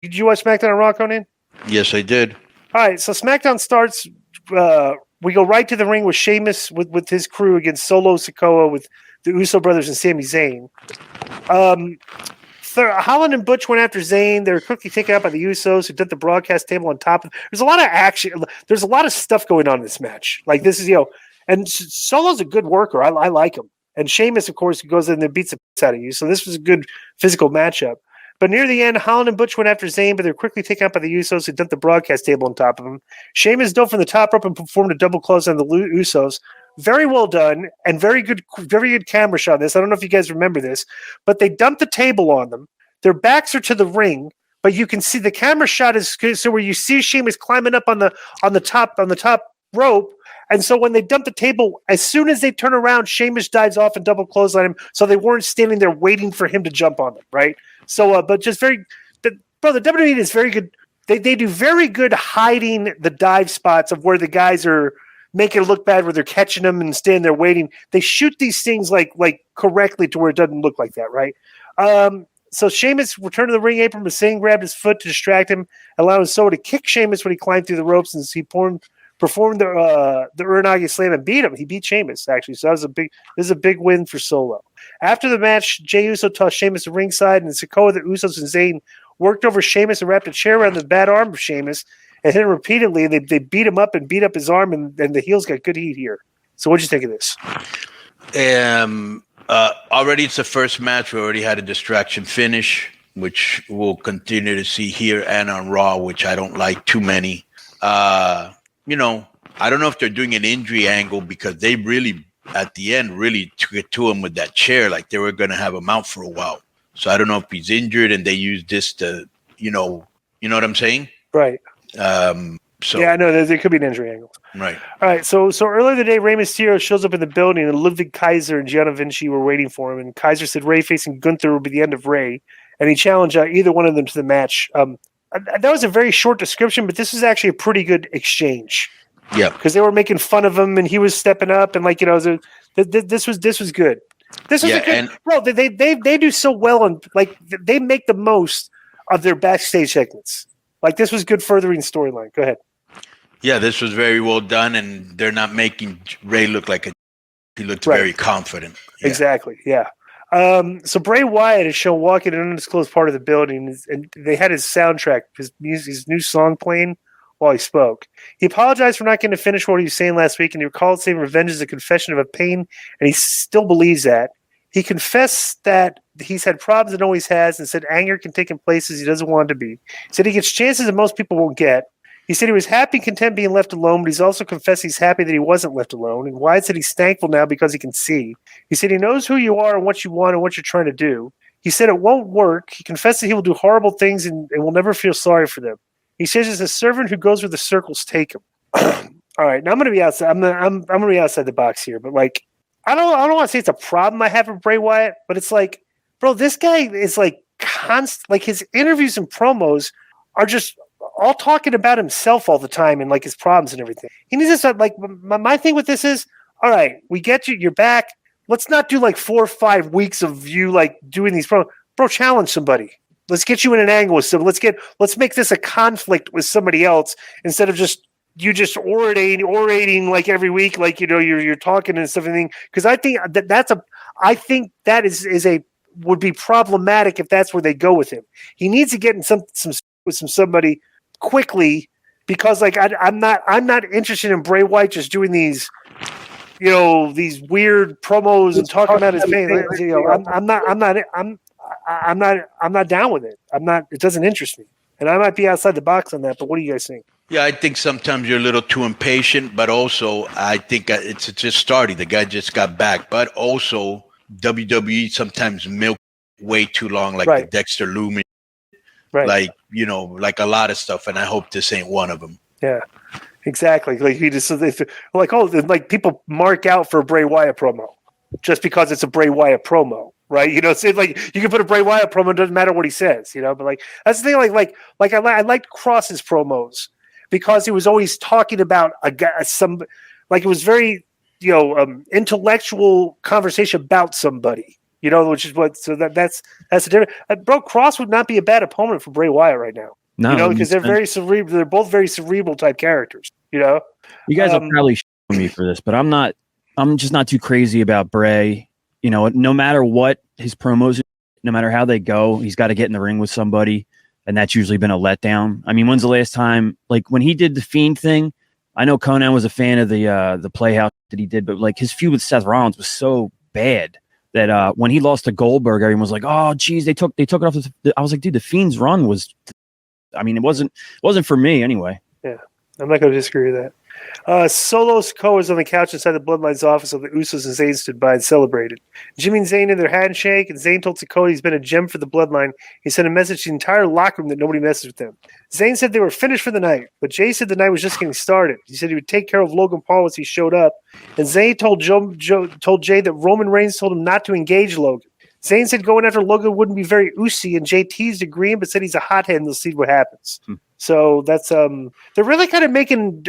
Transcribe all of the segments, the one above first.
Did you watch SmackDown on Raw, Konnan? Yes, I did. All right, so SmackDown starts. We go right to the ring with Sheamus with his crew against Solo Sikoa with the Uso brothers and Sami Zayn. Holland and Butch went after Zayn. They were quickly taken out by the Usos, who did the broadcast table on top of. There's a lot of action. There's a lot of stuff going on in this match. Like this is and Solo's a good worker. I like him. And Sheamus, of course, goes in and beats the piss out of you. So this was a good physical matchup. But near the end, Holland and Butch went after Zayn, but they were quickly taken out by the Usos, who dumped the broadcast table on top of him. Sheamus dove from the top rope and performed a double close on the Usos. Very well done and very good camera shot on this. I don't know if you guys remember this, but they dumped the table on them. Their backs are to the ring, but you can see the camera shot is so where you see Sheamus climbing up on the top rope. And so when they dump the table, as soon as they turn around, Sheamus dives off and double clothesline him. So they weren't standing there waiting for him to jump on them, right? So, but just the WWE is very good. They do very good hiding the dive spots of where the guys are making it look bad, where they're catching them and standing there waiting. They shoot these things like correctly to where it doesn't look like that, right? So Sheamus returned to the ring apron, but Zayn grabbed his foot to distract him, allowing Solo to kick Sheamus when he climbed through the ropes, and he performed the Uranage Slam and beat him. He beat Sheamus, actually. So this is a big win for Solo. After the match, Jey Uso tossed Sheamus to ringside, and Sikoa, the Usos, and Zayn worked over Sheamus and wrapped a chair around the bad arm of Sheamus and hit him repeatedly. And they beat him up and beat up his arm, and the heels got good heat here. So what'd you think of this? Already it's the first match. We already had a distraction finish, which we'll continue to see here and on Raw, which I don't like too many. I don't know if they're doing an injury angle because they really, at the end, really took it to him with that chair, like they were going to have him out for a while. So I don't know if he's injured and they used this to, you know what I'm saying? Right. So yeah, I know there could be an injury angle. Right. All right. So earlier the day, Rey Mysterio shows up in the building, and Ludwig Kaiser and Gianna Vinci were waiting for him. And Kaiser said Rey facing Gunther would be the end of Rey, and he challenged either one of them to the match. That was a very short description, but this was actually a pretty good exchange. Yeah, because they were making fun of him, and he was stepping up, and this was good. This was a good. Bro, they do so well, and they make the most of their backstage segments. Like this was good furthering storyline. Go ahead. Yeah, this was very well done, and they're not making Rey look like he looked very confident. Yeah. Exactly. Yeah. So Bray Wyatt is shown walking in an undisclosed part of the building, and they had his soundtrack, his new song playing while he spoke. He apologized for not getting to finish what he was saying last week, and he recalled saying revenge is a confession of a pain, and he still believes that. He confessed that he's had problems and always has, and said anger can take him places he doesn't want to be. He said he gets chances that most people won't get. He said he was happy and content being left alone, but he's also confessed he's happy that he wasn't left alone. And Wyatt said he's thankful now because he can see. He said he knows who you are and what you want and what you're trying to do. He said it won't work. He confessed that he will do horrible things and will never feel sorry for them. He says it's a servant who goes where the circles take him. All right, now I'm going to be outside. I'm going to be outside the box here, but I don't want to say it's a problem I have with Bray Wyatt, but it's like, bro, this guy is constant. Like his interviews and promos are just all talking about himself all the time and his problems and everything. He needs to my thing with this is, all right, we get you, you're back. Let's not do 4 or 5 weeks of you doing these promos. Bro, challenge somebody. Let's get you in an angle with somebody. Let's make this a conflict with somebody else instead of just orating every week, you're talking and stuff. Because I think that would be problematic if that's where they go with him. He needs to get in somebody quickly because I'm not interested in Bray Wyatt just doing these these weird promos and talking about his pain. I'm not down with it. It doesn't interest me. And I might be outside the box on that, but what do you guys think? Yeah, I think sometimes you're a little too impatient, but also I think it's just starting. The guy just got back, but also WWE sometimes milk way too long, the Dexter Lumis, like a lot of stuff. And I hope this ain't one of them. Yeah, exactly. People mark out for a Bray Wyatt promo just because it's a Bray Wyatt promo. Right, you can put a Bray Wyatt promo. It doesn't matter what he says, But that's the thing. I liked Cross's promos because he was always talking about a guy. It was very intellectual conversation about somebody. which is what. So that's the difference. Bro, Cross would not be a bad opponent for Bray Wyatt right now. No, because they're very cerebral. They're both very cerebral type characters. You guys will probably shit on me for this, but I'm not. I'm just not too crazy about Bray. No matter what his promos, no matter how they go, he's got to get in the ring with somebody, and that's usually been a letdown. I mean, when's the last time? Like when he did the Fiend thing, I know Konnan was a fan of the Playhouse that he did, but like his feud with Seth Rollins was so bad that when he lost to Goldberg, everyone was like, "Oh, geez, they took it off." I was like, "Dude, the Fiend's run was." I mean, it wasn't for me anyway. Yeah, I'm not going to disagree with that. Solo Sikoa is on the couch inside the Bloodline's office of the Usos, and Zayn stood by and celebrated. Jimmy and Zayn in their handshake, and Zayn told Sikoa he's been a gem for the Bloodline. He sent a message to the entire locker room that nobody messes with them. Zayn said they were finished for the night, but Jay said the night was just getting started. He said he would take care of Logan Paul once he showed up, and Zayn told Jay that Roman Reigns told him not to engage Logan. Zayn said going after Logan wouldn't be very oozy, and Jay teased agreeing, but said he's a hothead and they'll see what happens. So that's they're really kind of making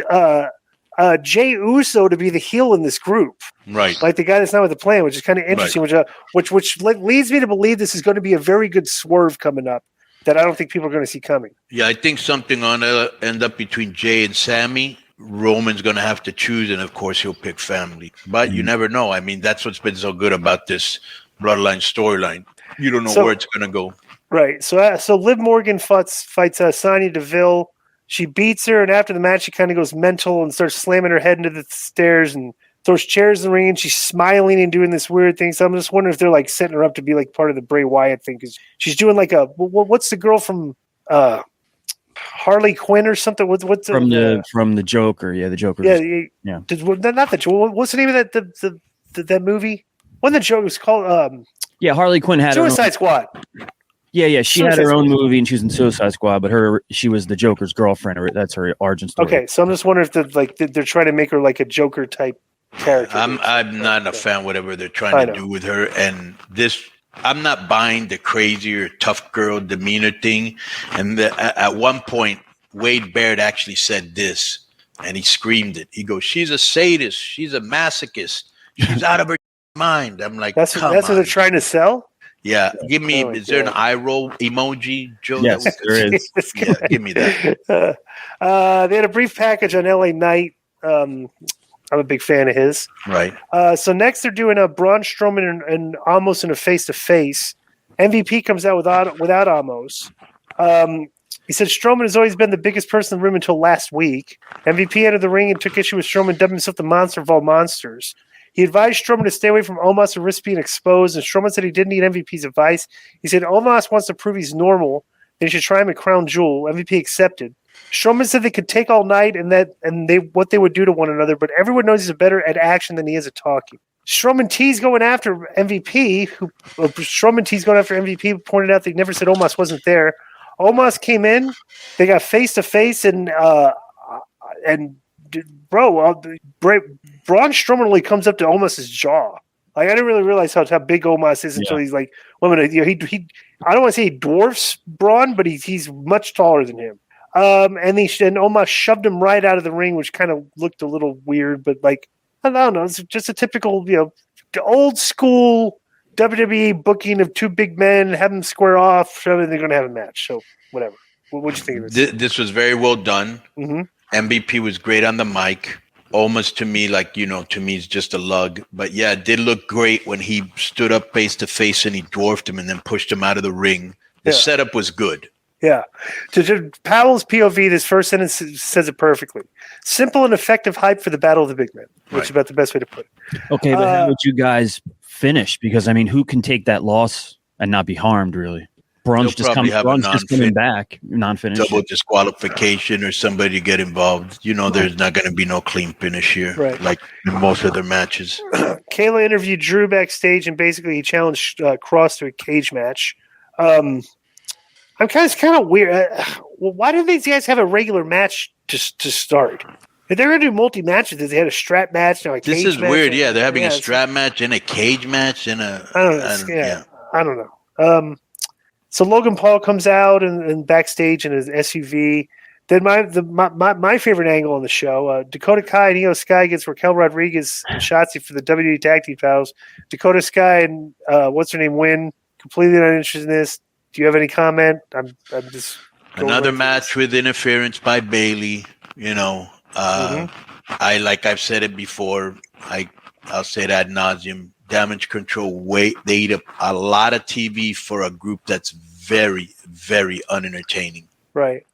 Jay Uso to be the heel in this group, right? Like the guy that's not with the plan, which is kind of interesting. Right. Which leads me to believe this is going to be a very good swerve coming up that I don't think people are going to see coming. Yeah, I think something going to end up between Jay and Sammy. Roman's going to have to choose, and of course he'll pick family. But you never know. I mean, that's what's been so good about this Bloodline storyline. You don't know where it's going to go. Right. So Liv Morgan fights Sonya Deville. She beats her, and after the match, she kind of goes mental and starts slamming her head into the stairs and throws chairs in the ring. And she's smiling and doing this weird thing. So I'm just wondering if they're like setting her up to be like part of the Bray Wyatt thing, because she's doing like what's the girl from Harley Quinn or something? What's from the Joker? Yeah, the Joker. Yeah. Not the Joker. What's the name of that movie? When the Joker was called? Yeah, Harley Quinn had Suicide Squad. Yeah, she had her own movie and she was in Suicide Squad, but she was the Joker's girlfriend. That's her origin story. Okay, so I'm just wondering if they're trying to make her like a Joker type character. I'm not a fan whatever they're trying to do with her, and this I'm not buying the crazy or tough girl demeanor thing. And at one point, Wade Barrett actually said this, and he screamed it. He goes, "She's a sadist. She's a masochist. She's out of her mind." I'm like, that's what they're trying to sell. Yeah, give me. Is there an eye roll emoji, Joe? Yes, there is. Yeah, give me that. They had a brief package on LA Knight. I'm a big fan of his. Right. So next they're doing a Braun Strowman and Omos in a face-to-face. MVP comes out without Omos. He said Strowman has always been the biggest person in the room until last week. MVP entered the ring and took issue with Strowman dubbing himself the monster of all monsters. He advised Strowman to stay away from Omos and risk being exposed, and Strowman said he didn't need MVP's advice. He said Omos wants to prove he's normal, and he should try him at Crown Jewel. MVP accepted. Strowman said they could take all night and what they would do to one another, but everyone knows he's better at action than he is at talking. Strowman teased going after MVP, who pointed out they never said Omos wasn't there. Omos came in, they got face-to-face, and Braun Strowman only comes up to Omos's jaw. Like I didn't really realize how big Omos is until he's like, he I don't want to say he dwarfs Braun, but he's much taller than him. And Omos shoved him right out of the ring, which kind of looked a little weird, but like I don't know, it's just a typical old school WWE booking of two big men, have them square off, so they're going to have a match. So whatever. What'd you think of this? This was very well done. Mm-hmm. MVP was great on the mic. Almost to me, to me, is just a lug. But yeah, it did look great when he stood up face to face and he dwarfed him and then pushed him out of the ring. The setup was good. Yeah. To Powell's POV, this first sentence says it perfectly. Simple and effective hype for the Battle of the Big Men, which is about the best way to put it. Okay, but how would you guys finish? Because, I mean, who can take that loss and not be harmed, really? Braun's just coming back, non-finish. Double disqualification or somebody to get involved. There's not going to be no clean finish here, like in most of their matches. Kayla interviewed Drew backstage, and basically he challenged Cross to a cage match. I'm kind of weird. Why didn't these guys have a regular match to start? If they're going to do multi-matches, they had a strap match. Now this is weird. Yeah, they're having a strap match and a cage match and a. I don't know. So Logan Paul comes out and backstage in his SUV. Then my favorite angle on the show, Dakota Kai and Io Sky against Raquel Rodriguez and Shotzi for the WWE Tag Team titles. Dakota Sky and what's her name win. Completely not interested in this. Do you have any comment? I'm just another match with interference by Bailey. I've said it before. I'll say it ad nauseum. Damage Control. They eat up a lot of TV for a group that's very, very unentertaining. Right.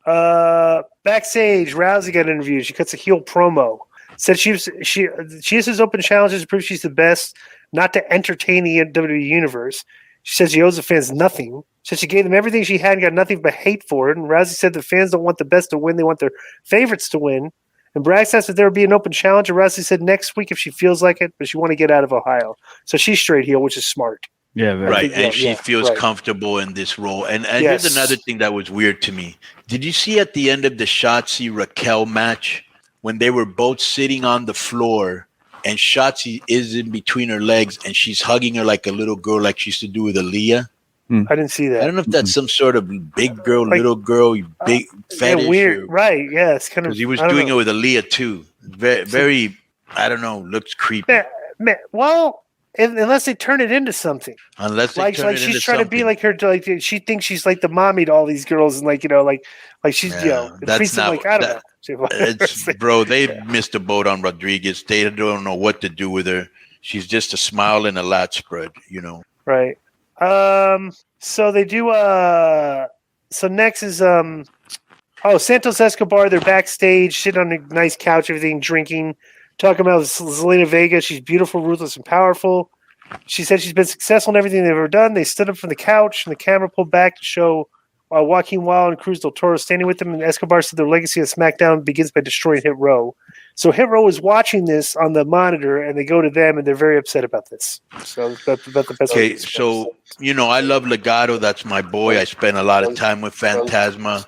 Backstage, Rousey got interviewed. She cuts a heel promo. Said she uses open challenges to prove she's the best, not to entertain the WWE universe. She says she owes the fans nothing. Said she gave them everything she had and got nothing but hate for it. And Rousey said the fans don't want the best to win; they want their favorites to win. And Brax asked if there would be an open challenge. And Rousey said next week if she feels like it, but she want to get out of Ohio. So she's straight heel, which is smart. Yeah, right. And she feels comfortable in this role. And here's another thing that was weird to me. Did you see at the end of the Shotzi Raquel match when they were both sitting on the floor and Shotzi is in between her legs and she's hugging her like a little girl, like she used to do with Aaliyah? I didn't see that. I don't know if that's some sort of big girl, little girl, big fetish. Yeah, weird. Right. Yeah. It's kind of. Because he was doing it with Aaliyah too. Very, I don't know, looks creepy. Well, unless they turn it into something. Unless they turn it into she's trying something. to be like her, like she thinks she's like the mommy to all these girls, and like she's that's not like I don't know. Bro, they missed the boat on Rodriguez. They don't know what to do with her. She's just a smile and a lat spread, Right. So they do. So next is Santos Escobar. They're backstage, sitting on a nice couch, everything, drinking. Talking about Zelina Vega. She's beautiful, ruthless, and powerful. She said she's been successful in everything they've ever done. They stood up from the couch, and the camera pulled back to show Joaquin Wilde and Cruz del Toro standing with them. And Escobar said their legacy of SmackDown begins by destroying Hit Row. So Hit Row is watching this on the monitor, and they go to them, and they're very upset about this. So that's about the best. Okay, so I love Legado. That's my boy. I spent a lot of time with Fantasma.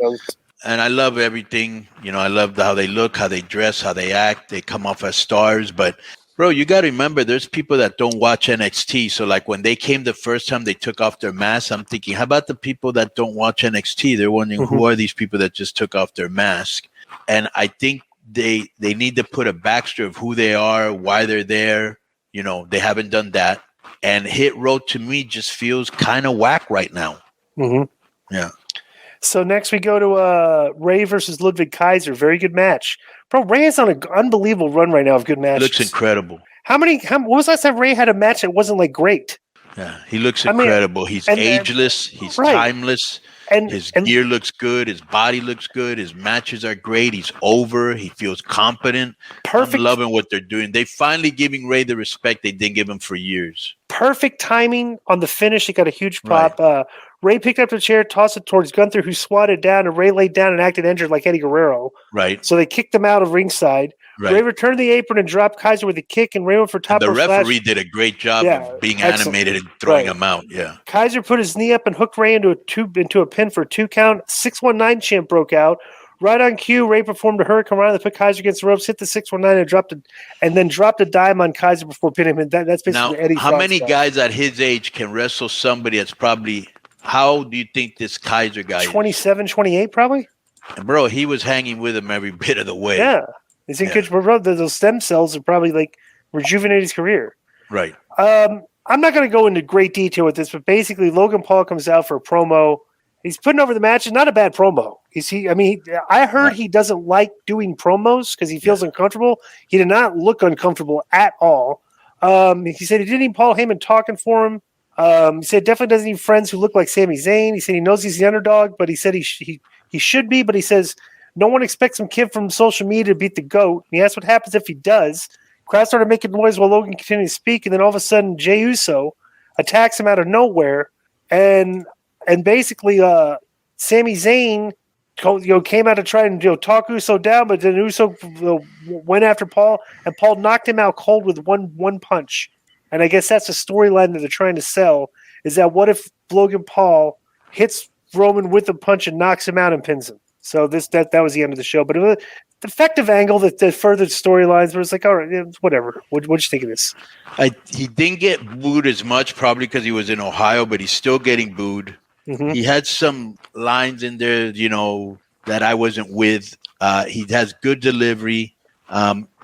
And I love everything. I love how they look, how they dress, how they act. They come off as stars. But, bro, you got to remember, there's people that don't watch NXT. So, like, when they came the first time they took off their mask, I'm thinking, how about the people that don't watch NXT? They're wondering, who are these people that just took off their mask? And I think they need to put a backstory of who they are, why they're there. They haven't done that. And Hit Row, to me, just feels kind of whack right now. Mm-hmm. Yeah. So next we go to Rey versus Ludwig Kaiser. Very good match. Bro, Rey is on an unbelievable run right now of good matches. Looks incredible. When was the last time Rey had a match that wasn't like great? Yeah, he looks incredible. He's ageless. He's timeless. His gear looks good. His body looks good. His matches are great. He's over. He feels competent. Perfect. I'm loving what they're doing. They finally giving Rey the respect they didn't give him for years. Perfect timing on the finish. He got a huge pop. Right. Rey picked up the chair, tossed it towards Gunther, who swatted down, and Rey laid down and acted injured like Eddie Guerrero. Right. So they kicked him out of ringside. Right. Rey returned the apron and dropped Kaiser with a kick, and Rey went for top rope. The referee did a great job of being animated and throwing him out. Yeah. Kaiser put his knee up and hooked Rey into a pin for a 2 count. 619 chant broke out. Right on cue, Rey performed a Hurricane Rana that put Kaiser against the ropes, hit the 619 and then dropped a dime on Kaiser before pinning him. And that's basically now, Eddie. How many guys at his age can wrestle somebody that's probably? How do you think this Kaiser guy 27, 28 probably? And bro, he was hanging with him every bit of the way. Yeah. He's in good, bro. Those stem cells are probably like rejuvenate his career. Right. I'm not going to go into great detail with this, but basically Logan Paul comes out for a promo. He's putting over the match. It's not a bad promo. I heard he doesn't like doing promos because he feels uncomfortable. He did not look uncomfortable at all. He said he didn't need Paul Heyman talking for him. He said definitely doesn't need friends who look like Sami Zayn. He said he knows he's the underdog, but he said he should be. But he says no one expects some kid from social media to beat the GOAT. And he asked what happens if he does. Crowd started making noise while Logan continued to speak, and then all of a sudden Jey Uso attacks him out of nowhere, and basically Sami Zayn came out to try and talk Uso down, but then Uso went after Paul, and Paul knocked him out cold with one punch. And I guess that's the storyline that they're trying to sell, is that what if Logan Paul hits Roman with a punch and knocks him out and pins him? So that was the end of the show. But it was an effective angle that furthered storylines, but it's like, all right, whatever. What'd you think of this? He didn't get booed as much, probably because he was in Ohio, but he's still getting booed. Mm-hmm. He had some lines in there, that I wasn't with. He has good delivery.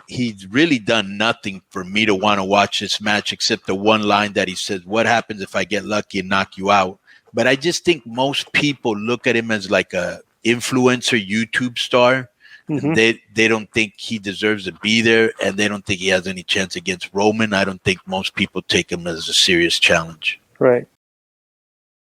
He's really done nothing for me to want to watch this match except the one line that he says, "What happens if I get lucky and knock you out?" But I just think most people look at him as like a influencer YouTube star. Mm-hmm. They don't think he deserves to be there, and they don't think he has any chance against Roman. I don't think most people take him as a serious challenge. Right.